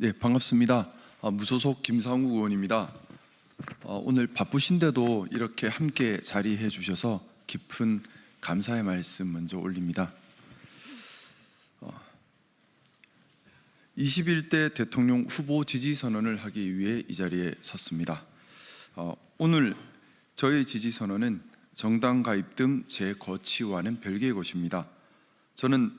네, 반갑습니다. 무소속 김상욱 의원입니다. 오늘 바쁘신데도 이렇게 함께 자리해 주셔서 깊은 감사의 말씀 먼저 올립니다. 21대 대통령 후보 지지 선언을 하기 위해 이 자리에 섰습니다. 오늘 저의 지지 선언은 정당 가입 등 제 거취와는 별개의 것입니다. 저는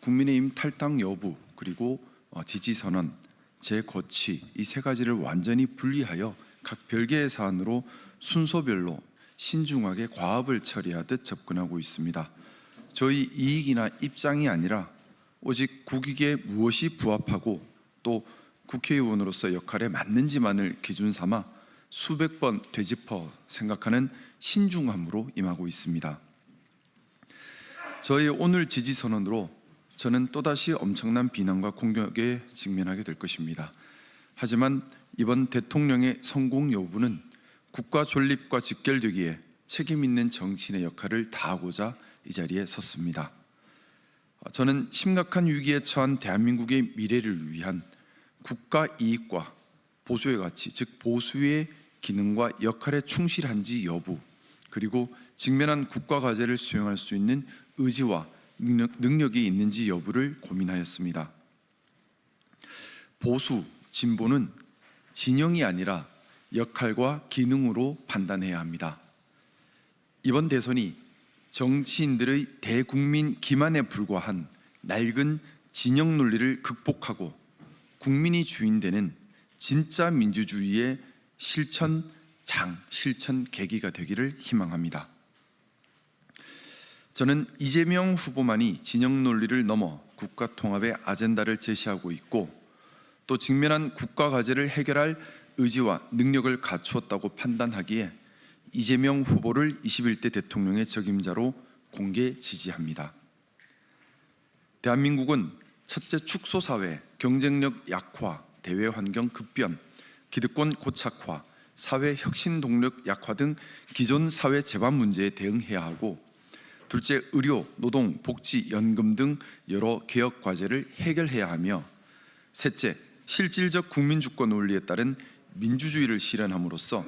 국민의힘 탈당 여부 그리고 지지 선언, 제 거취 이 세 가지를 완전히 분리하여 각 별개의 사안으로 순서별로 신중하게 과업을 처리하듯 접근하고 있습니다. 저희 이익이나 입장이 아니라 오직 국익에 무엇이 부합하고 또 국회의원으로서 역할에 맞는지만을 기준 삼아 수백 번 되짚어 생각하는 신중함으로 임하고 있습니다. 저의 오늘 지지 선언으로 저는 또다시 엄청난 비난과 공격에 직면하게 될 것입니다. 하지만 이번 대통령의 성공 여부는 국가 존립과 직결되기에 책임 있는 정치인의 역할을 다하고자 이 자리에 섰습니다. 저는 심각한 위기에 처한 대한민국의 미래를 위한 국가 이익과 보수의 가치, 즉 보수의 기능과 역할에 충실한지 여부, 그리고 직면한 국가 과제를 수행할 수 있는 의지와 능력이 있는지 여부를 고민하였습니다. 보수, 진보는 진영이 아니라 역할과 기능으로 판단해야 합니다. 이번 대선이 정치인들의 대국민 기만에 불과한 낡은 진영 논리를 극복하고 국민이 주인되는 진짜 민주주의의 실천 계기가 되기를 희망합니다. 저는 이재명 후보만이 진영 논리를 넘어 국가 통합의 아젠다를 제시하고 있고 또 직면한 국가 과제를 해결할 의지와 능력을 갖추었다고 판단하기에 이재명 후보를 21대 대통령의 적임자로 공개 지지합니다. 대한민국은 첫째 축소사회, 경쟁력 약화, 대외환경 급변, 기득권 고착화, 사회 혁신 동력 약화 등 기존 사회 재반 문제에 대응해야 하고 둘째, 의료, 노동, 복지, 연금 등 여러 개혁 과제를 해결해야 하며 셋째, 실질적 국민주권 논리에 따른 민주주의를 실현함으로써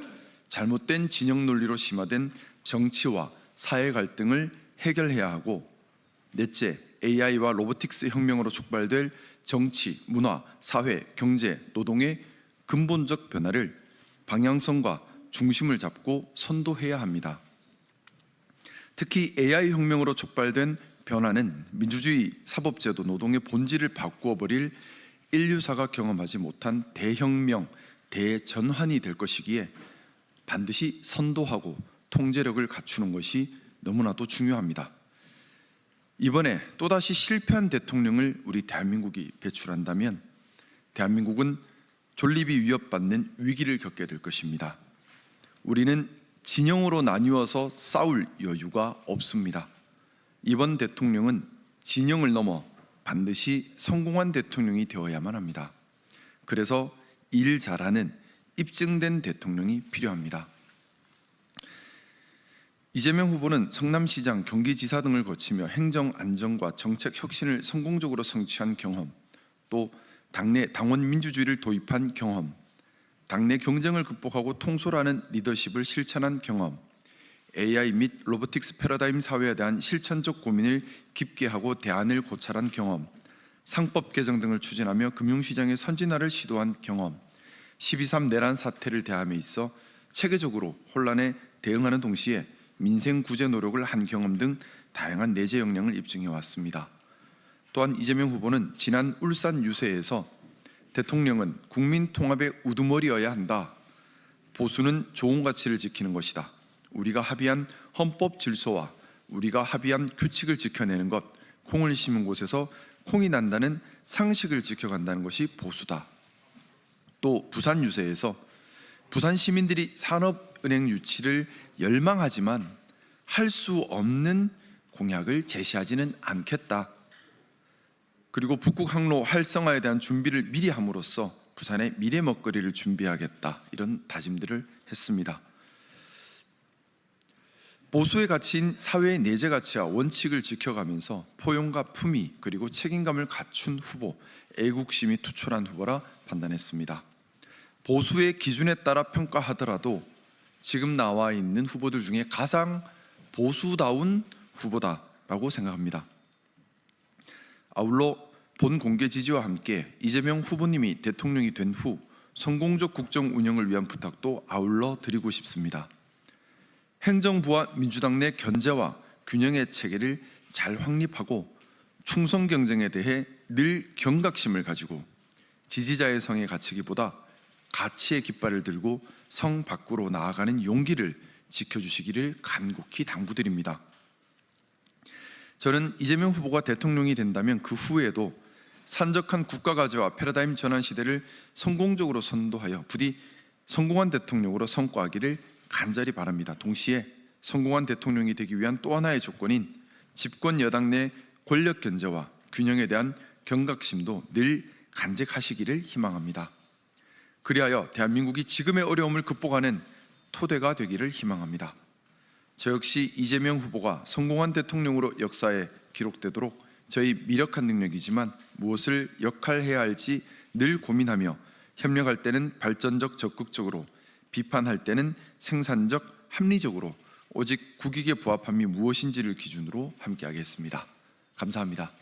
잘못된 진영 논리로 심화된 정치와 사회 갈등을 해결해야 하고 넷째, AI와 로보틱스 혁명으로 촉발될 정치, 문화, 사회, 경제, 노동의 근본적 변화를 방향성과 중심을 잡고 선도해야 합니다. 특히 AI 혁명으로 촉발된 변화는 민주주의, 사법제도, 노동의 본질을 바꾸어 버릴 인류사가 경험하지 못한 대혁명, 대전환이 될 것이기에 반드시 선도하고 통제력을 갖추는 것이 너무나도 중요합니다. 이번에 또다시 실패한 대통령을 우리 대한민국이 배출한다면 대한민국은 존립이 위협받는 위기를 겪게 될 것입니다. 우리는 진영으로 나뉘어서 싸울 여유가 없습니다. 이번 대통령은 진영을 넘어 반드시 성공한 대통령이 되어야만 합니다. 그래서 일 잘하는 입증된 대통령이 필요합니다. 이재명 후보는 성남시장, 경기지사 등을 거치며 행정 안정과 정책 혁신을 성공적으로 성취한 경험, 또 당내 당원 민주주의를 도입한 경험, 당내 경쟁을 극복하고 통솔하는 리더십을 실천한 경험, AI 및 로보틱스 패러다임 사회에 대한 실천적 고민을 깊게 하고 대안을 고찰한 경험, 상법 개정 등을 추진하며 금융시장의 선진화를 시도한 경험, 12.3 내란 사태를 대함에 있어 체계적으로 혼란에 대응하는 동시에 민생 구제 노력을 한 경험 등 다양한 내재 역량을 입증해 왔습니다. 또한 이재명 후보는 지난 울산 유세에서 대통령은 국민 통합의 우두머리여야 한다. 보수는 좋은 가치를 지키는 것이다. 우리가 합의한 헌법 질서와 우리가 합의한 규칙을 지켜내는 것, 콩을 심은 곳에서 콩이 난다는 상식을 지켜간다는 것이 보수다. 또 부산 유세에서 부산 시민들이 산업은행 유치를 열망하지만 할 수 없는 공약을 제시하지는 않겠다. 그리고 북극 항로 활성화에 대한 준비를 미리 함으로써 부산의 미래 먹거리를 준비하겠다, 이런 다짐들을 했습니다. 보수의 가치인 사회의 내재 가치와 원칙을 지켜가면서 포용과 품위 그리고 책임감을 갖춘 후보, 애국심이 투철한 후보라 판단했습니다. 보수의 기준에 따라 평가하더라도 지금 나와 있는 후보들 중에 가장 보수다운 후보다라고 생각합니다. 아울러 본 공개 지지와 함께 이재명 후보님이 대통령이 된 후 성공적 국정 운영을 위한 부탁도 아울러 드리고 싶습니다. 행정부와 민주당 내 견제와 균형의 체계를 잘 확립하고 충성 경쟁에 대해 늘 경각심을 가지고 지지자의 성에 갇히기보다 가치의 깃발을 들고 성 밖으로 나아가는 용기를 지켜주시기를 간곡히 당부드립니다. 저는 이재명 후보가 대통령이 된다면 그 후에도 산적한 국가가치와 패러다임 전환 시대를 성공적으로 선도하여 부디 성공한 대통령으로 성과하기를 간절히 바랍니다. 동시에 성공한 대통령이 되기 위한 또 하나의 조건인 집권 여당 내 권력 견제와 균형에 대한 경각심도 늘 간직하시기를 희망합니다. 그리하여 대한민국이 지금의 어려움을 극복하는 토대가 되기를 희망합니다. 저 역시 이재명 후보가 성공한 대통령으로 역사에 기록되도록 저희 미력한 능력이지만 무엇을 역할해야 할지 늘 고민하며 협력할 때는 발전적 적극적으로, 비판할 때는 생산적 합리적으로 오직 국익에 부합함이 무엇인지를 기준으로 함께하겠습니다. 감사합니다.